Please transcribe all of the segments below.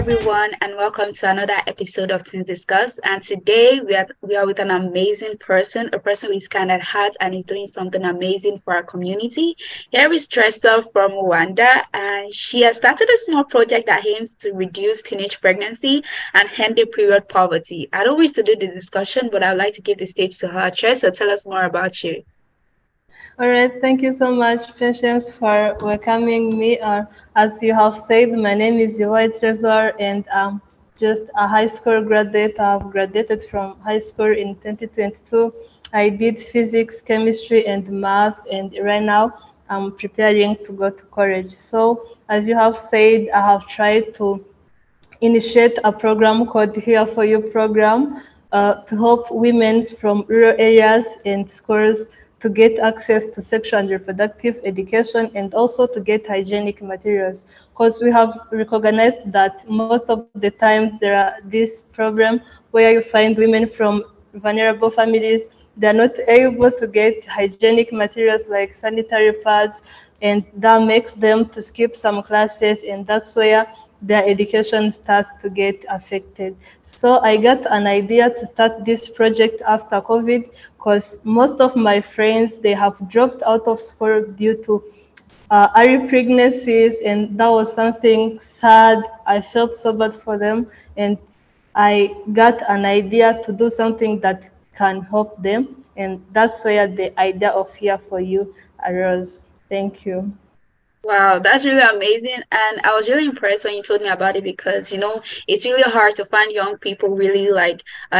everyone, and welcome to another episode of Things Discuss. And today we are with an amazing person, a person who is kind at heart and is doing something amazing for our community. Here is Tressa from Rwanda, and she has started a small project that aims to reduce teenage pregnancy and end the period poverty. I don't wish to do the discussion, but I'd like to give the stage to her. Tressa, tell us more about you. All right, thank you so much, Patience, for welcoming me. As you have said, my name is YFI Trezor, and I'm just a high school graduate. I've graduated from high school in 2022. I did physics, chemistry, and math, and right now I'm preparing to go to college. So, as you have said, I have tried to initiate a program called Here For You program to help women from rural areas and schools to get access to sexual and reproductive education and also to get hygienic materials. Because we have recognized that most of the times there are this problem where you find women from vulnerable families, they're not able to get hygienic materials like sanitary pads, and that makes them to skip some classes, and that's where their education starts to get affected. So I got an idea to start this project after COVID because most of my friends, they have dropped out of school due to early pregnancies, and that was something sad. I felt so bad for them, and I got an idea to do something that can help them, and that's where the idea of Here For You arose. Thank you. Wow, that's really amazing. And I was really impressed when you told me about it because, it's really hard to find young people really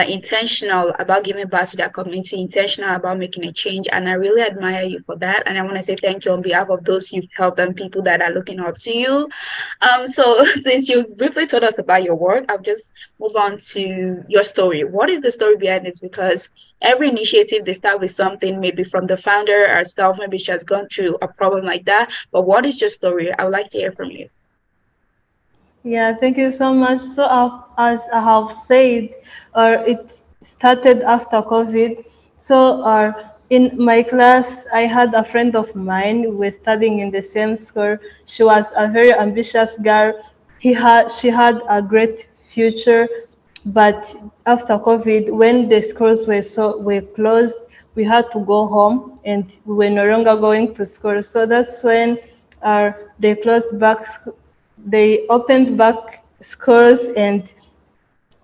intentional about giving back to their community, intentional about making a change. And I really admire you for that. And I want to say thank you on behalf of those you've helped and people that are looking up to you. So since you briefly told us about your work, I'll just move on to your story. What is the story behind this? Because every initiative they start with something, maybe from the founder herself, maybe she has gone through a problem like that. But what is your story? I would like to hear from you. Yeah, thank you so much. So, as I have said, it started after COVID. So, in my class, I had a friend of mine. We were studying in the same school. She was a very ambitious girl. She had a great future, but after COVID, when the schools were closed, we had to go home, and we were no longer going to school. So that's when they closed back. They opened back schools, and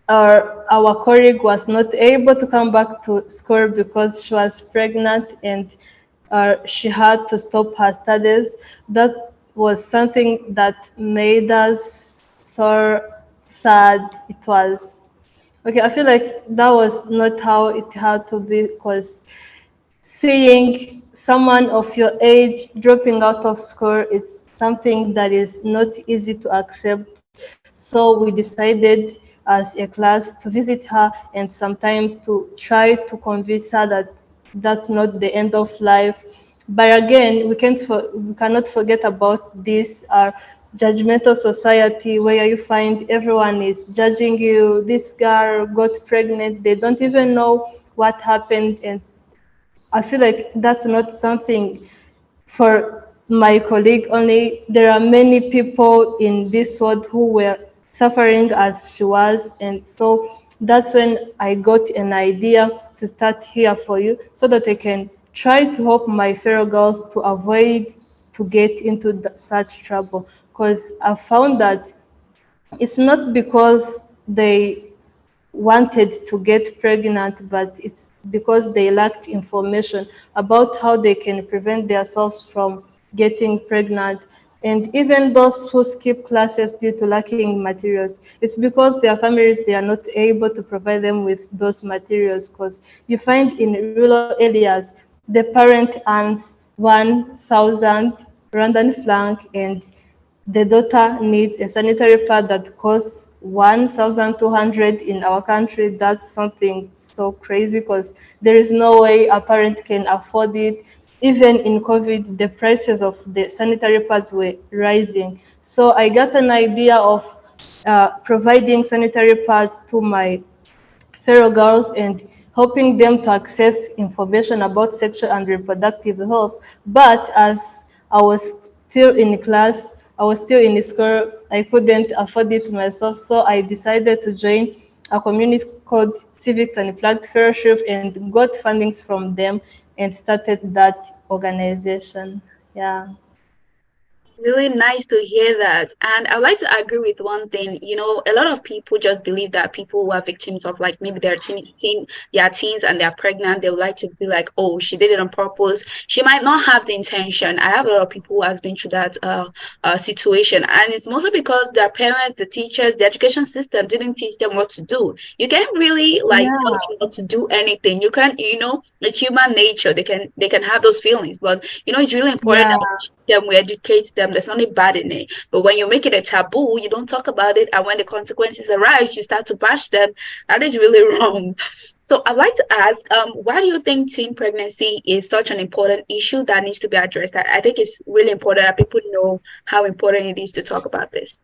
our colleague was not able to come back to school because she was pregnant, and she had to stop her studies. That was something that made us so sad. It was okay. I feel like that was not how it had to be, because seeing someone of your age dropping out of school is something that is not easy to accept. So we decided as a class to visit her and sometimes to try to convince her that that's not the end of life. But again, we cannot forget about this judgmental society where you find everyone is judging you. This girl got pregnant, they don't even know what happened, and I feel like that's not something for my colleague only. There are many people in this world who were suffering as she was. And so that's when I got an idea to start Here For You so that I can try to help my fellow girls to avoid to get into such trouble. Because I found that it's not because they wanted to get pregnant, but it's because they lacked information about how they can prevent themselves from getting pregnant. And even those who skip classes due to lacking materials, it's because their families, they are not able to provide them with those materials. Because you find in rural areas, the parent earns 1,000 Rwandan franc, and the daughter needs a sanitary pad that costs 1,200 in our country. That's something so crazy because there is no way a parent can afford it. Even in COVID, the prices of the sanitary pads were rising. So I got an idea of providing sanitary pads to my fellow girls and helping them to access information about sexual and reproductive health. But as I was still in class, I was still in school. I couldn't afford it myself, so I decided to join a community called Civics and Flag Fellowship and got fundings from them and started that organization. Yeah. Really nice to hear that. And I'd like to agree with one thing. A lot of people just believe that people who are victims of like maybe they are teens and they're pregnant, they would like to be like, oh, she did it on purpose. She might not have the intention. I have a lot of people who has been through that situation. And it's mostly because their parents, the teachers, the education system didn't teach them what to do. You can't really like tell Yeah. them not to do anything. You can, it's human nature. They can have those feelings. But it's really important Yeah. that we educate them. There's nothing bad in it. But when you make it a taboo, you don't talk about it. And when the consequences arise, you start to bash them. That is really wrong. So I'd like to ask, why do you think teen pregnancy is such an important issue that needs to be addressed? I think it's really important that people know how important it is to talk about this.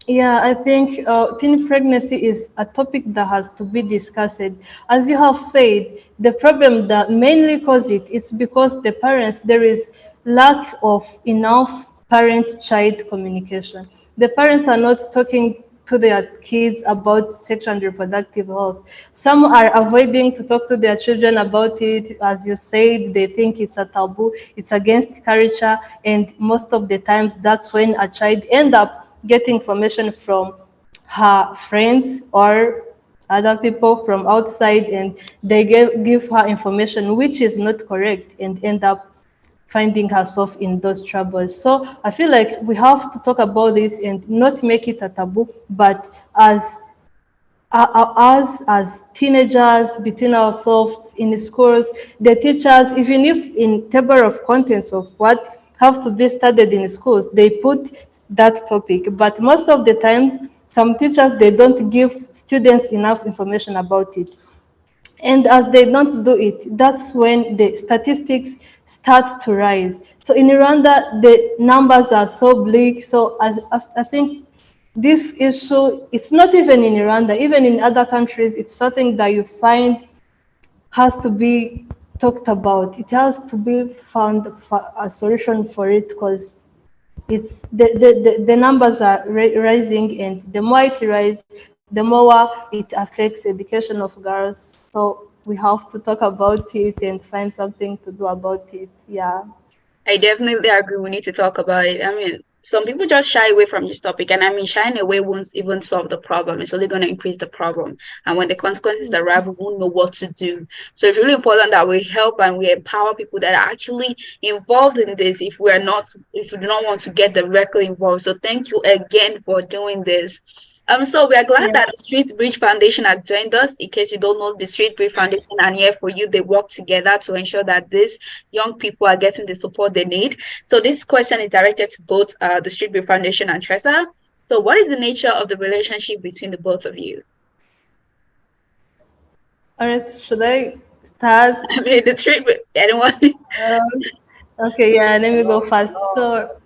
Yeah, I think teen pregnancy is a topic that has to be discussed. As you have said, the problem that mainly causes it is because the parents, there is lack of enough parent-child communication. The parents are not talking to their kids about sexual and reproductive health. Some are avoiding to talk to their children about it. As you said, they think it's a taboo, it's against culture, and most of the times that's when a child end up getting information from her friends or other people from outside, and they give her information which is not correct and end up finding herself in those troubles. So I feel like we have to talk about this and not make it a taboo, but us as teenagers between ourselves in schools, the teachers, even if in table of contents of what have to be studied in schools, they put that topic. But most of the times, some teachers, they don't give students enough information about it. And as they don't do it, that's when the statistics start to rise. So in Rwanda, the numbers are so bleak. So I think this issue, it's not even in Rwanda, even in other countries, it's something that you find has to be talked about. It has to be found a solution for it because it's the numbers are rising, and the more it rises, the more it affects education of girls. So we have to talk about it and find something to do about it. Yeah. I definitely agree. We need to talk about it. I mean, some people just shy away from this topic, and I mean, shying away won't even solve the problem. It's only going to increase the problem. And when the consequences arrive, we won't know what to do. So it's really important that we help and we empower people that are actually involved in this. If we do not want to get directly involved. So thank you again for doing this. So we are glad Yeah. that the Street Bridge Foundation has joined us. In case you don't know, the Street Bridge Foundation are here for you. They work together to ensure that these young people are getting the support they need. So this question is directed to both the Street Bridge Foundation and Tressa. So what is the nature of the relationship between the both of you? All right. Should I start? I mean, the Street Bridge, anyone? Okay. Yeah. Let me go first. So,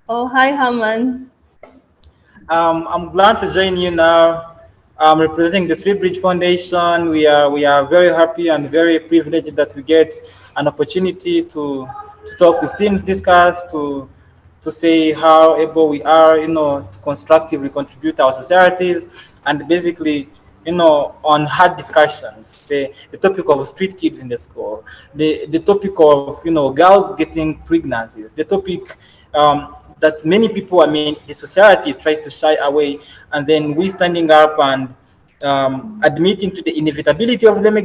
oh, hi, Haman. I'm glad to join you now. Representing the Three Bridge Foundation. We are very happy and very privileged that we get an opportunity to talk with teams, discuss, to say how able we are, to constructively contribute to our societies, and basically, on hard discussions, the topic of street kids in the school, the topic of, girls getting pregnancies, the topic that many people, I mean, the society tries to shy away, and then we standing up and admitting to the inevitability of them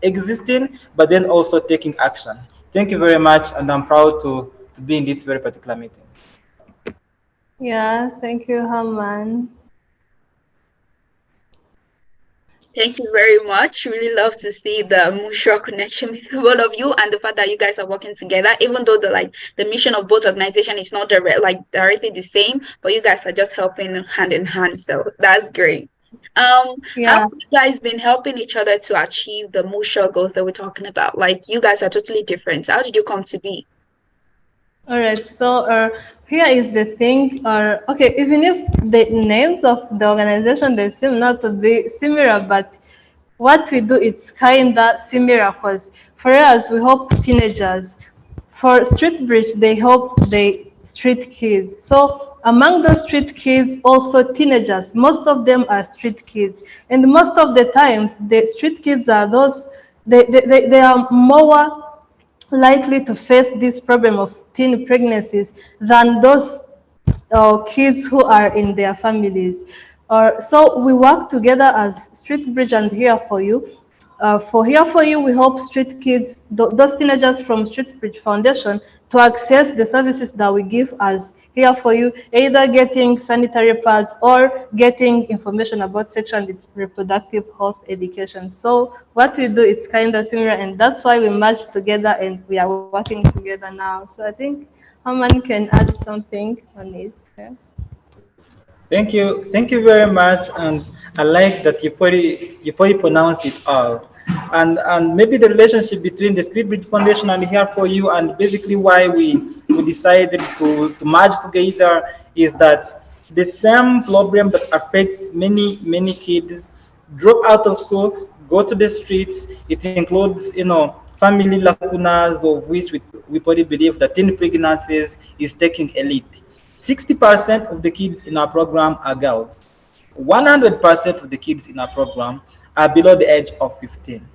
existing, but then also taking action. Thank you very much, and I'm proud to be in this very particular meeting. Yeah. Thank you, Haman. Thank you very much. Really love to see the mutual connection with both of you and the fact that you guys are working together, even though the mission of both organization is not directly the same, but you guys are just helping hand in hand. So that's great. How Yeah. have you guys been helping each other to achieve the mutual goals that we're talking about? Like you guys are totally different. How did you come to be? All right. So here is the thing. Okay, even if the names of the organization they seem not to be similar, but what we do it's kinda similar. Cause for us we help teenagers. For Street Bridge they help the street kids. So among those street kids, also teenagers, most of them are street kids. And most of the times, the street kids are those, they are more likely to face this problem of teen pregnancies than those kids who are in their families. So we work together as Street Bridge and Here for You. For Here for You, we help street kids, those teenagers from Street Bridge Foundation, to access the services that we give as Here for You, either getting sanitary pads or getting information about sexual and reproductive health education. So what we do is kind of similar, and that's why we merge together and we are working together now. So I think Haman can add something on it. Yeah. Thank you very much, and I like that you probably pronounce it all, and maybe the relationship between the Street Bridge Foundation and Here for You, and basically why we decided to merge together is that the same problem that affects many kids drop out of school, go to the streets. It includes, family lacunas, of which we probably believe that teen pregnancies is taking a lead. 60% of the kids in our program are girls. 100% of the kids in our program are below the age of 15.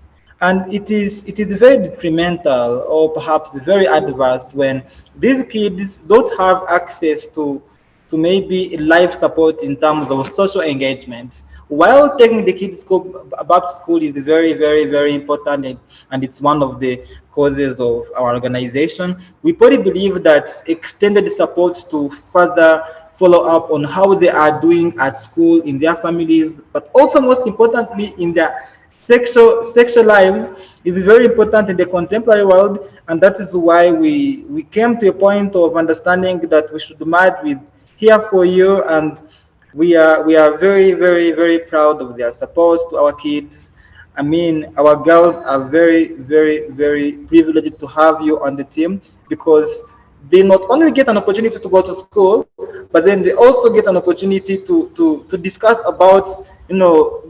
And it is very detrimental, or perhaps very adverse, when these kids don't have access to maybe life support in terms of social engagement. While taking the kids back to school is very important, and it's one of the causes of our organization, we probably believe that extended support to further follow up on how they are doing at school, in their families, but also most importantly in their sexual lives is very important in the contemporary world. And that is why we came to a point of understanding that we should merge with Here for You, and we are very proud of their support to our kids. I mean, our girls are very privileged to have you on the team, because they not only get an opportunity to go to school, but then they also get an opportunity to discuss about,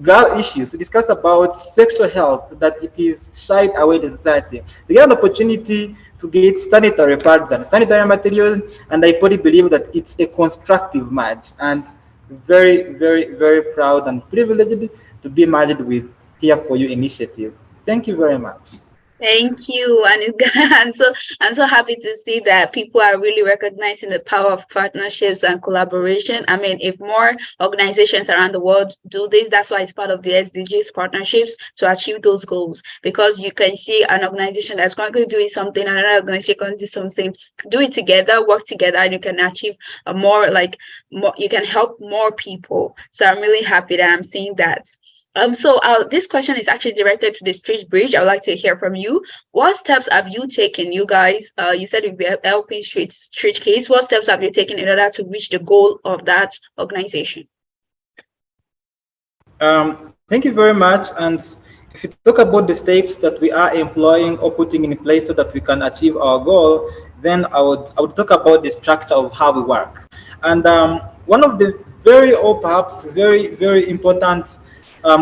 girl issues, to discuss about sexual health, that it is shied away in society. They get an opportunity to get sanitary pads and sanitary materials, and I probably believe that it's a constructive match, and very proud and privileged to be merged with Here for You initiative. Thank you very much. Thank you, and I'm so happy to see that people are really recognizing the power of partnerships and collaboration. I mean, if more organizations around the world do this, that's why it's part of the SDGs partnerships to achieve those goals. Because you can see an organization that's currently doing something, and another organization going to do something, do it together, work together, and you can achieve a more, you can help more people. So I'm really happy that I'm seeing that. So this question is actually directed to the Street Bridge. I would like to hear from you. What steps have you taken, you guys? You said you'll be helping street kids. What steps have you taken in order to reach the goal of that organization? Thank you very much. And if you talk about the steps that we are employing or putting in place so that we can achieve our goal, then I would talk about the structure of how we work. And one of the very, or perhaps very important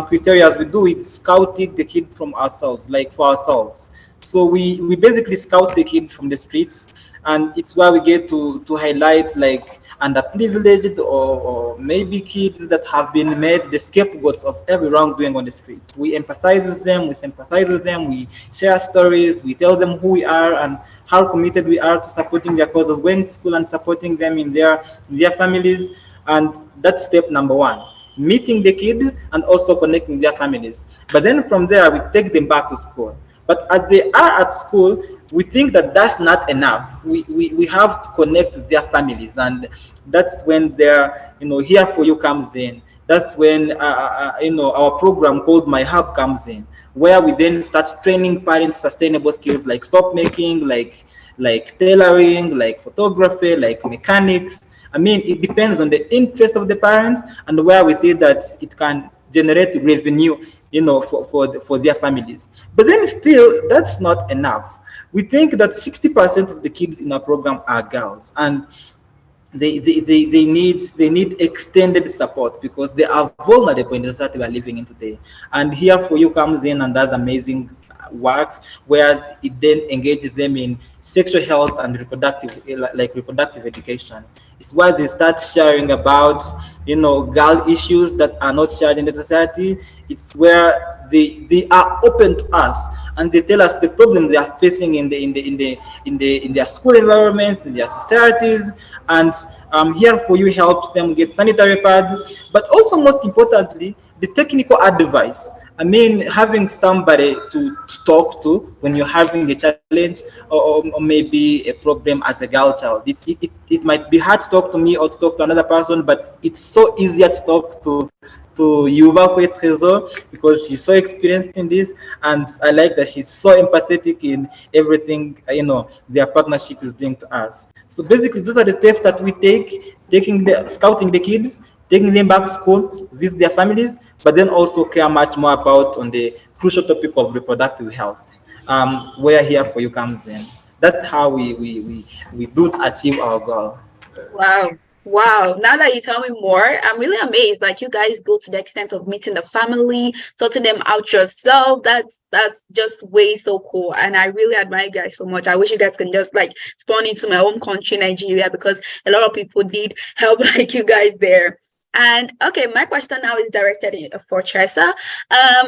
criteria we do is scouting the kid from ourselves, like for ourselves. So we basically scout the kid from the streets, and it's where we get to highlight like underprivileged, or maybe kids that have been made the scapegoats of every wrongdoing on the streets. We empathize with them, we sympathize with them, we share stories, we tell them who we are and how committed we are to supporting their cause of going to school and supporting them in their families. And that's step number one, meeting the kids and also connecting their families. But then from there, we take them back to school. But as they are at school, we think that that's not enough. We have to connect with their families, and that's when their Here for You comes in. That's when our program called My Hub comes in, where we then start training parents sustainable skills like soap making, like tailoring, like photography, like mechanics. I mean, it depends on the interest of the parents and where we see that it can generate revenue, for their families. But then still, that's not enough. We think that 60% of the kids in our program are girls, and they need extended support because they are vulnerable in the society we are living in today. And Here for You comes in and does work, where it then engages them in sexual health and reproductive, like reproductive education. It's why they start sharing about, girl issues that are not shared in the society. It's where they are open to us, and they tell us the problems they are facing in their school environments, in their societies. And Here for You helps them get sanitary pads, but also most importantly, the technical advice. I mean, having somebody to talk to when you're having a challenge, or maybe a problem as a girl child. It might be hard to talk to me or to talk to another person, but it's so easier to talk to Yuba Trezor, because she's so experienced in this, and I like that she's so empathetic in everything, their partnership is doing to us. So basically, those are the steps that we take, scouting the kids, taking them back to school, visit their families, but then also care much more about on the crucial topic of reproductive health, where Here for You comes in. That's how we do achieve our goal. Wow. Wow. Now that you tell me more, I'm really amazed. Like you guys go to the extent of meeting the family, sorting them out yourself. That's just way so cool. And I really admire you guys so much. I wish you guys can just like spawn into my home country, Nigeria, because a lot of people need help like you guys there. And okay, my question now is directed for Tressa.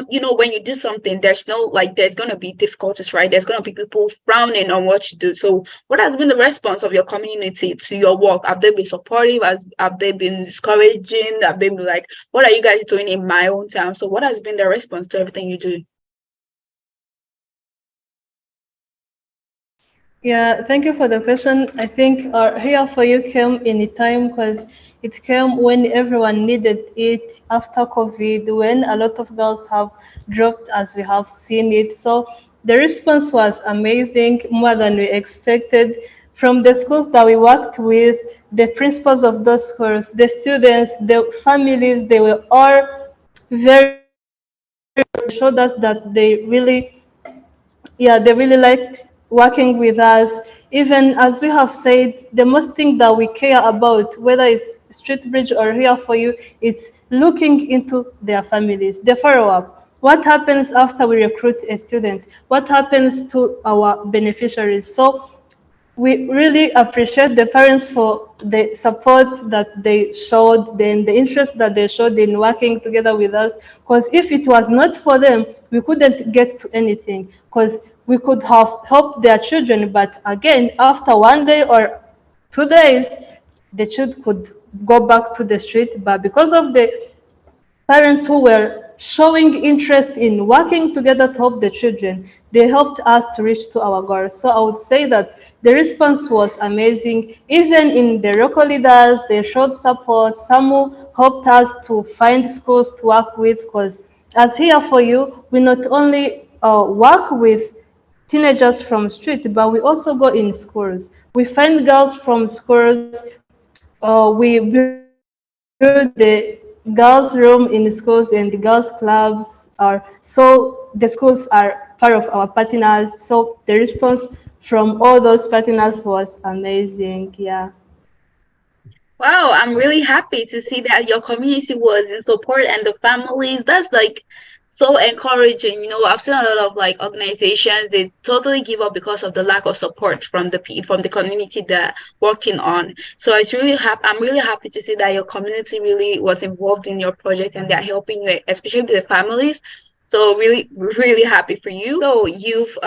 When you do something, there's no like there's gonna be difficulties, right? There's gonna be people frowning on what you do. So what has been the response of your community to your work? Have they been supportive? Have they been discouraging? Have they been like, what are you guys doing in my own town? So what has been the response to everything you do? Yeah, thank you for the question. I think Here for You came in a time because it came when everyone needed it after COVID, when a lot of girls have dropped as we have seen it. So the response was amazing, more than we expected. From the schools that we worked with, the principals of those schools, the students, the families, they were all very showed us that they really liked working with us. Even as we have said, the most thing that we care about, whether it's Street Bridge or Here for You, is looking into their families, the follow up. What happens after we recruit a student? What happens to our beneficiaries? So we really appreciate the parents for the support that they showed, then the interest that they showed in working together with us. Because if it was not for them, we couldn't get to anything. Because we could have helped their children, but again, after 1 day or 2 days, the child could go back to the street. But because of the parents who were showing interest in working together to help the children, they helped us to reach to our goals. So I would say that the response was amazing. Even in the local leaders, they showed support. Some who helped us to find schools to work with, because as Here for You, we not only work with teenagers from street, but we also go in schools. We find girls from schools. We build the girls' room in the schools, and the girls' clubs are so the schools are part of our partners. So the response from all those partners was amazing. Yeah. Wow, I'm really happy to see that your community was in support and the families. That's like so encouraging. I've seen a lot of like organizations, they totally give up because of the lack of support from from the community they're working on. So I'm really happy to see that your community really was involved in your project and they're helping you, especially the families. So really, really happy for you. So you've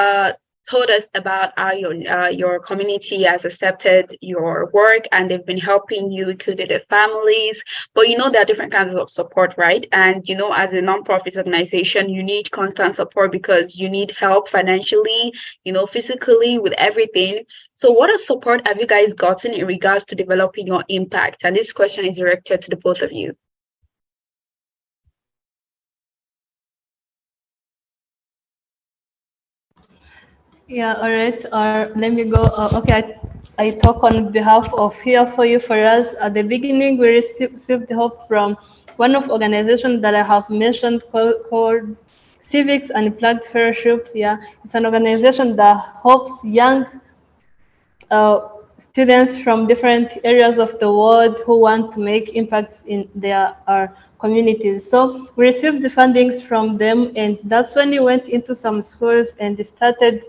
told us about how your community has accepted your work and they've been helping you, including the families. But there are different kinds of support, right? And as a nonprofit organization, you need constant support because you need help financially, physically, with everything. So what support have you guys gotten in regards to developing your impact? And this question is directed to the both of you. Yeah, all right. Let me go. Okay, I talk on behalf of Here for You. For us, at the beginning, we received help from one of organizations that I have mentioned called Civics and Plugged Fellowship. Yeah, it's an organization that helps young students from different areas of the world who want to make impacts in their communities. So we received the fundings from them, and that's when we went into some schools and started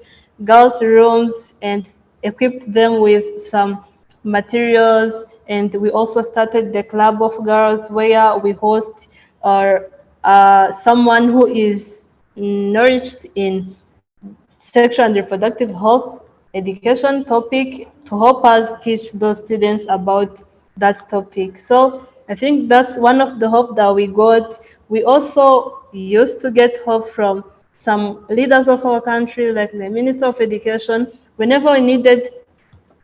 girls' rooms and equipped them with some materials. And we also started the Club of Girls, where we host someone who is nourished in sexual and reproductive health education topic to help us teach those students about that topic. So I think that's one of the help that we got. We also used to get help from some leaders of our country, like the Minister of Education, whenever we needed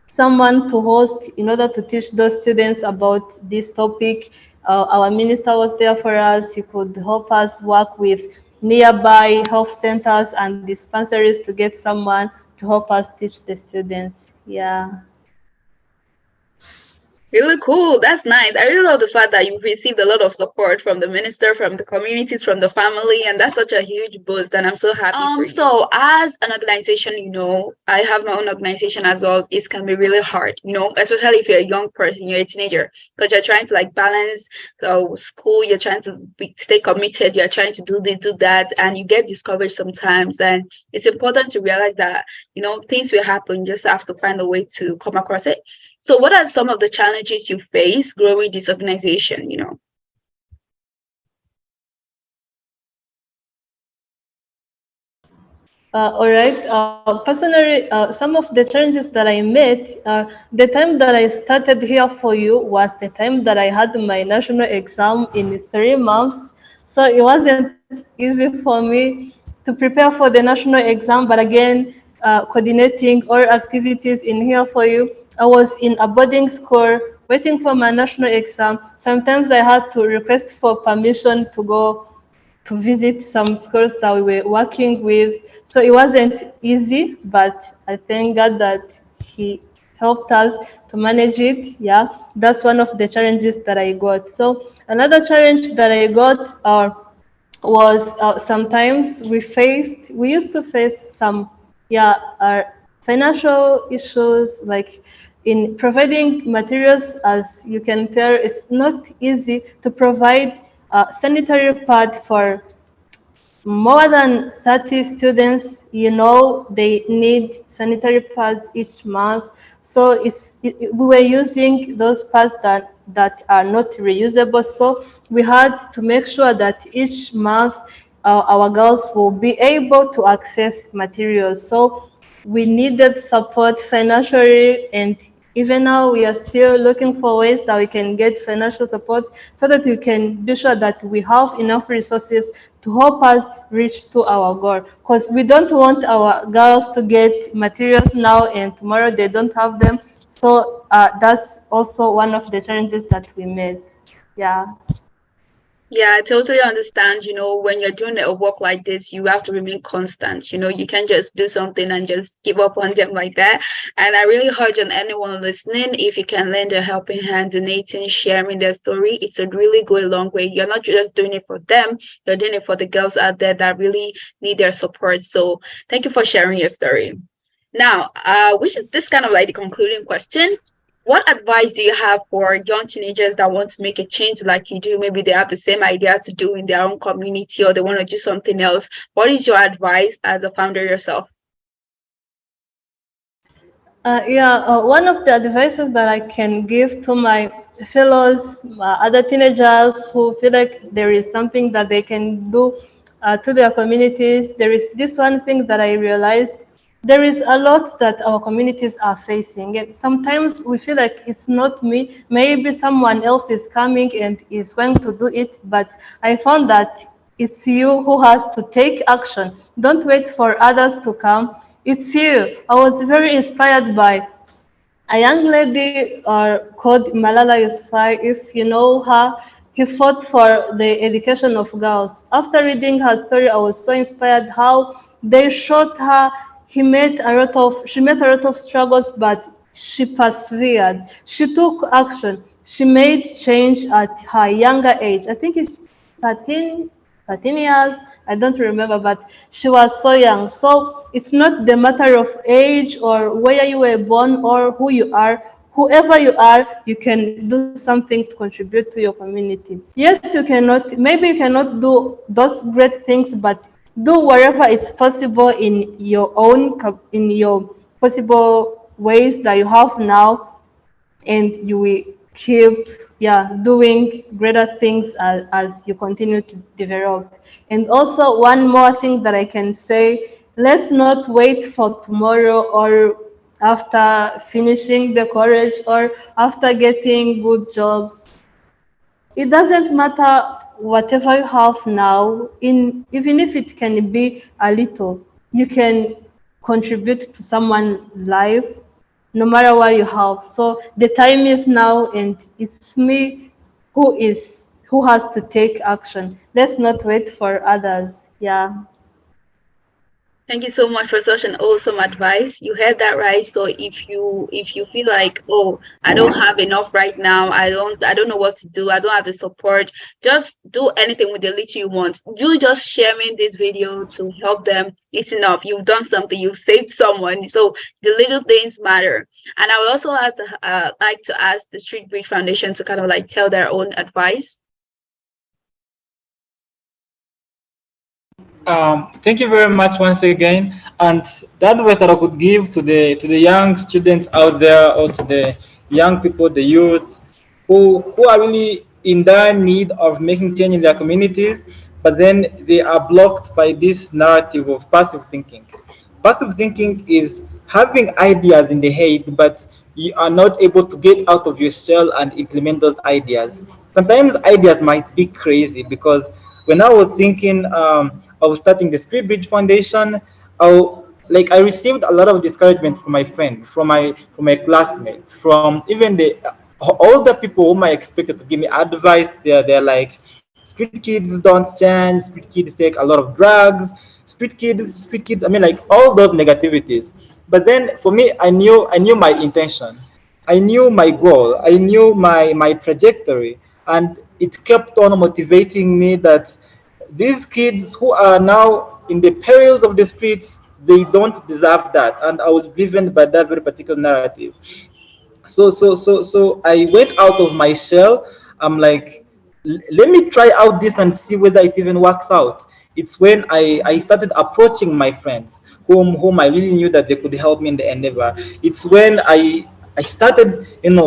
someone to host in order to teach those students about this topic. Our minister was there for us. He could help us work with nearby health centers and dispensaries to get someone to help us teach the students. Yeah. Really cool. That's nice. I really love the fact that you've received a lot of support from the minister, from the communities, from the family, and that's such a huge boost. And I'm so happy for you. So as an organization, I have my own organization as well. It can be really hard, especially if you're a young person, you're a teenager, because you're trying to like balance school, you're trying to stay committed, you're trying to do this, do that, and you get discouraged sometimes. And it's important to realize that, things will happen. You just have to find a way to come across it. So what are some of the challenges you face growing this organization? All right. Personally, some of the challenges that I met, the time that I started here for you was the time that I had my national exam in 3 months. So it wasn't easy for me to prepare for the national exam, but again, coordinating all activities in here for you. I was in a boarding school waiting for my national exam. Sometimes I had to request for permission to go to visit some schools that we were working with. So it wasn't easy, but I thank God that He helped us to manage it. Yeah, that's one of the challenges that I got. So another challenge that I got was sometimes we used to face some, yeah, financial issues, like in providing materials. As you can tell, it's not easy to provide sanitary pad for more than 30 students. They need sanitary pads each month. So we were using those pads that are not reusable. So we had to make sure that each month our girls will be able to access materials. So we needed support financially, and even now we are still looking for ways that we can get financial support so that we can be sure that we have enough resources to help us reach to our goal. Because we don't want our girls to get materials now and tomorrow they don't have them. So that's also one of the challenges that we made. Yeah. Yeah, I totally understand. When you're doing a work like this, you have to remain constant. You can't just do something and just give up on them like that. And I really urge on anyone listening, if you can lend a helping hand, donating, sharing their story, it would really go a long way. You're not just doing it for them, you're doing it for the girls out there that really need their support. So thank you for sharing your story. Now, which is this kind of like the concluding question. What advice do you have for young teenagers that want to make a change like you do? Maybe they have the same idea to do in their own community or they want to do something else. What is your advice as a founder yourself? One of the advices that I can give to my fellows, other teenagers who feel like there is something that they can do to their communities, there is this one thing that I realized. There is a lot that our communities are facing. And sometimes we feel like it's not me, maybe someone else is coming and is going to do it, but I found that it's you who has to take action. Don't wait for others to come. It's you. I was very inspired by a young lady called Malala Yousafzai. If you know her, he fought for the education of girls. After reading her story, I was so inspired how they shot her. She met a lot of struggles, but she persevered. She took action. She made change at her younger age. I think it's 13 years, I don't remember, but she was so young. So it's not the matter of age or where you were born or who you are. whoever you are, you can do something to contribute to your community. Yes, you cannot, maybe you cannot do those great things, but do whatever is possible in your own, in your possible ways that you have now, and you will keep, yeah, doing greater things as you continue to develop. And also one more thing that I can say, let's not wait for tomorrow or after finishing the college or after getting good jobs. It doesn't matter whatever you have now, in even if it can be a little, you can contribute to someone's life no matter what you have. So the time is now, and it's me who has to take action. Let's not wait for others. Yeah. Thank you so much for such an awesome advice. You heard that right. So if you feel like, oh, I don't have enough right now, I don't know what to do, I don't have the support, just do anything with the little you want. You just sharing this video to help them, it's enough. You've done something, you've saved someone. So the little things matter. And I would also like to ask the Street Bridge Foundation to kind of like tell their own advice. Thank you very much once again. And that advice that I could give to the young students out there, or to the young people, the youth, who are really in dire need of making change in their communities, but then they are blocked by this narrative of passive thinking. Passive thinking is having ideas in the head, but you are not able to get out of your shell and implement those ideas. Sometimes ideas might be crazy, because when I was thinking of starting the Street Bridge Foundation, I received a lot of discouragement from my friends, from my classmates, from even the all the people whom I expected to give me advice. They're like, street kids don't change, street kids take a lot of drugs, street kids. I mean, like all those negativities. But then for me, I knew my intention, I knew my goal, I knew my trajectory, and it kept on motivating me that these kids who are now in the perils of the streets, they don't deserve that. And I was driven by that very particular narrative. So I went out of my shell. I'm like, let me try out this and see whether it even works out. It's when I started approaching my friends, whom I really knew that they could help me in the endeavor. It's when I started,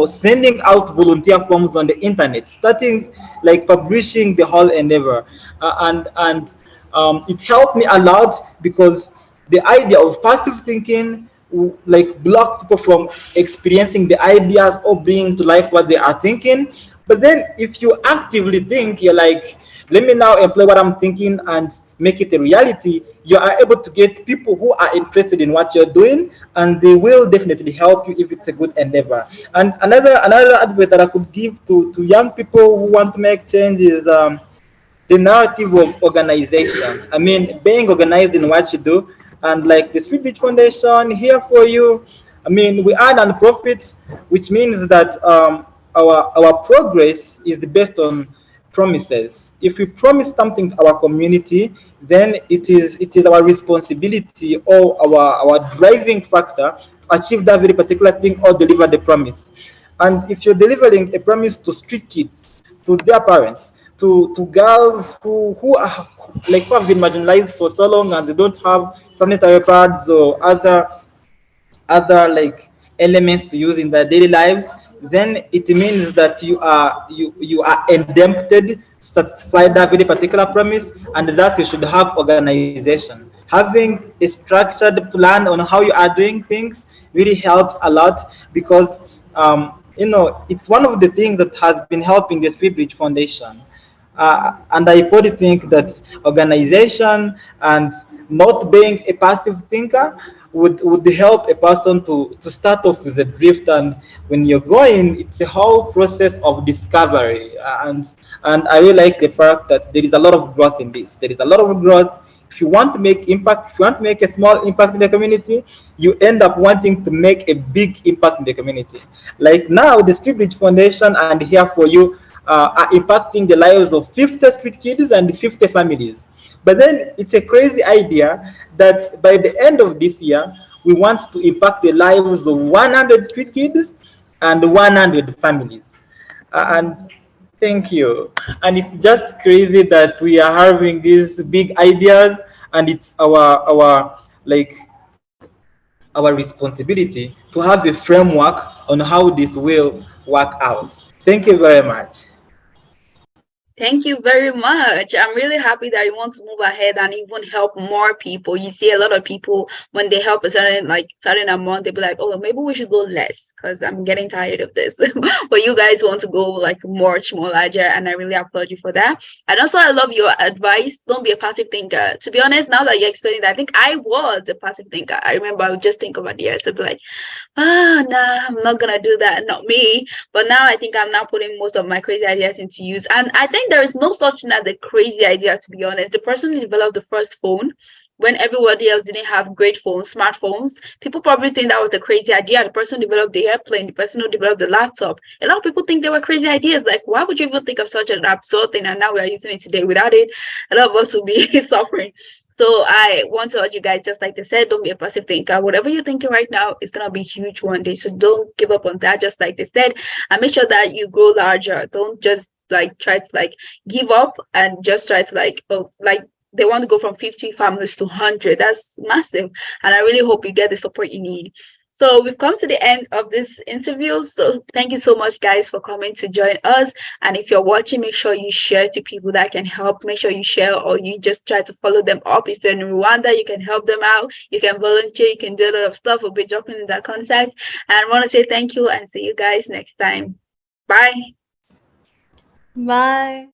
sending out volunteer forms on the internet, starting like publishing the whole endeavor, and it helped me a lot, because the idea of passive thinking like blocks people from experiencing the ideas or bringing to life what they are thinking. But then if you actively think, you're like, let me now employ what I'm thinking and make it a reality, you are able to get people who are interested in what you're doing, and they will definitely help you if it's a good endeavor. And another advice that I could give to young people who want to make change is the narrative of organization. I mean, being organized in what you do, and like the Street Beach Foundation here for you. I mean, we are non-profit, which means that our progress is based on promises. If we promise something to our community, then it is our responsibility, or our driving factor to achieve that very particular thing or deliver the promise. And if you're delivering a promise to street kids, to their parents, to girls who have been marginalized for so long, and they don't have sanitary pads or other like elements to use in their daily lives, then it means that you are indebted to satisfy that very particular promise, and that you should have organization. Having a structured plan on how you are doing things really helps a lot, because it's one of the things that has been helping the Speed Bridge Foundation. And I probably think that organization and not being a passive thinker would help a person to start off with a drift. And when you're going, it's a whole process of discovery. And I really like the fact that there is a lot of growth in this. There is a lot of growth. If you want to make impact, if you want to make a small impact in the community, you end up wanting to make a big impact in the community. Like now, the Street Bridge Foundation and Here For You are impacting the lives of 50 street kids and 50 families. But then it's a crazy idea that by the end of this year, we want to impact the lives of 100 street kids and 100 families. And thank you. And it's just crazy that we are having these big ideas, and it's our like our responsibility to have a framework on how this will work out. Thank you very much. Thank you very much. I'm really happy that you want to move ahead and even help more people. You see a lot of people when they help a certain amount, they'll be like, "Oh, maybe we should go less because I'm getting tired of this." But you guys want to go like much more larger, and I really applaud you for that. And also, I love your advice. Don't be a passive thinker. To be honest, now that you're explaining that, I think I was a passive thinker. I remember I would just think about the to be like, nah, I'm not gonna do that, not me. But now I think I'm now putting most of my crazy ideas into use. And I think there is no such thing as a crazy idea, to be honest. The person who developed the first phone, when everybody else didn't have great phones, smartphones, people probably think that was a crazy idea. The person who developed the airplane, the person who developed the laptop. A lot of people think they were crazy ideas. Like, why would you even think of such an absurd thing? And now we are using it today. Without it, a lot of us will be suffering. So I want to urge you guys, just like they said, don't be a passive thinker. Whatever you're thinking right now is gonna be huge one day. So don't give up on that, just like they said. And make sure that you grow larger. Don't just like try to like give up and just try to like they want to go from 50 families to 100. That's massive. And I really hope you get the support you need. So we've come to the end of this interview. So thank you so much, guys, for coming to join us. And if you're watching, make sure you share to people that can help. Make sure you share, or you just try to follow them up. If you're in Rwanda, you can help them out. You can volunteer. You can do a lot of stuff. We'll be dropping in that contact. And I want to say thank you and see you guys next time. Bye. Bye.